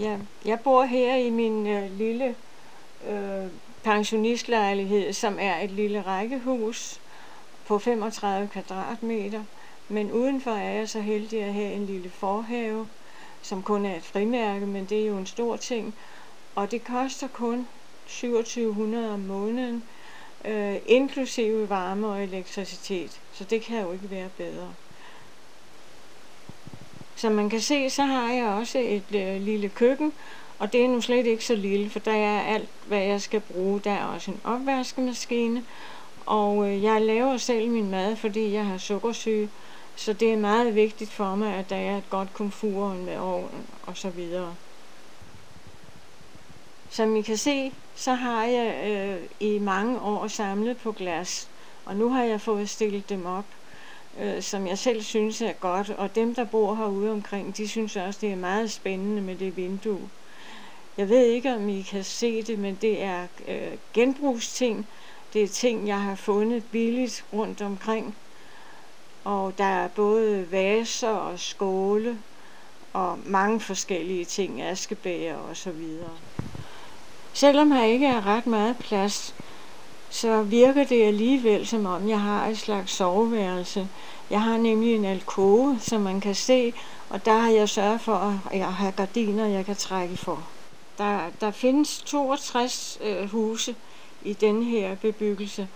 Ja, jeg bor her i min lille pensionistlejlighed, som er et lille rækkehus på 35 kvadratmeter. Men udenfor er jeg så heldig at have en lille forhave, som kun er et frimærke, men det er jo en stor ting. Og det koster kun 2700 om måneden, inklusive varme og elektricitet. Så det kan jo ikke være bedre. Som man kan se, så har jeg også et lille køkken, og det er nu slet ikke så lille, for der er alt, hvad jeg skal bruge. Der er også en opvaskemaskine, og jeg laver selv min mad, fordi jeg har sukkersyge, så det er meget vigtigt for mig, at der er et godt komfur med ovnen og så videre. Som I kan se, så har jeg i mange år samlet på glas, og nu har jeg fået stillet dem op, som jeg selv synes er godt, og dem, der bor herude omkring, de synes også, det er meget spændende med det vindue. Jeg ved ikke, om I kan se det, men det er genbrugsting. Det er ting, jeg har fundet billigt rundt omkring, og der er både vaser og skåle og mange forskellige ting, askebæger og så videre. Selvom her ikke er ret meget plads, så virker det alligevel, som om jeg har et slags soveværelse. Jeg har nemlig en alkove, som man kan se, og der har jeg sørget for, at jeg har gardiner, jeg kan trække for. Der findes 62 huse i den her bebyggelse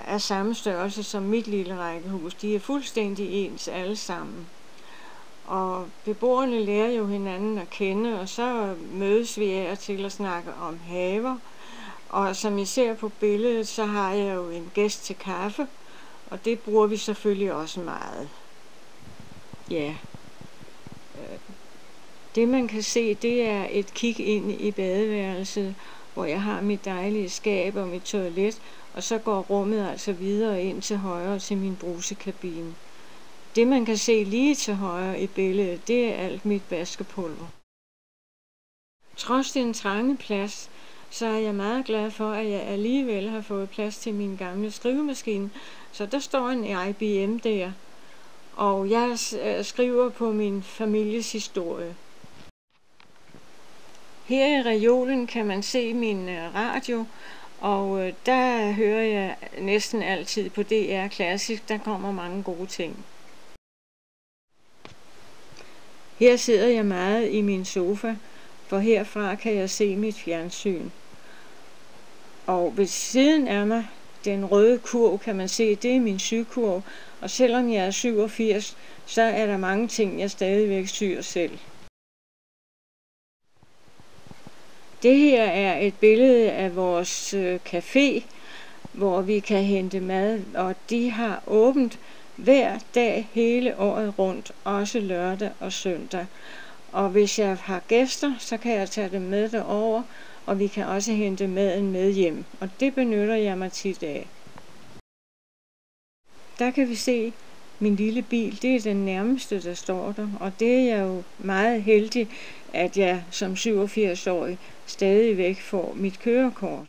af samme størrelse som mit lille rækkehus. De er fuldstændig ens alle sammen. Og beboerne lærer jo hinanden at kende, og så mødes vi af og til at snakke om haver. Og som I ser på billedet, så har jeg jo en gæst til kaffe, og det bruger vi selvfølgelig også meget. Ja. Det man kan se, det er et kig ind i badeværelset, hvor jeg har mit dejlige skab og mit toilet, og så går rummet altså videre ind til højre til min brusekabine. Det man kan se lige til højre i billedet, det er alt mit vaskepulver. Trods den trange plads, så er jeg meget glad for, at jeg alligevel har fået plads til min gamle skrivemaskine. Så der står en IBM der, og jeg skriver på min families historie. Her i reolen kan man se min radio, og der hører jeg næsten altid på DR Klassisk. Der kommer mange gode ting. Her sidder jeg meget i min sofa, for herfra kan jeg se mit fjernsyn. Og ved siden af mig, den røde kurv, kan man se, det er min sykurv. Og selvom jeg er 87, så er der mange ting, jeg stadigvæk syr selv. Det her er et billede af vores café, hvor vi kan hente mad, og de har åbent hver dag hele året rundt, også lørdag og søndag. Og hvis jeg har gæster, så kan jeg tage dem med derover, og vi kan også hente maden med hjem, og det benytter jeg mig tit af. Der kan vi se min lille bil, det er den nærmeste, der står der, og det er jeg jo meget heldig, at jeg som 87-årig stadigvæk får mit kørekort.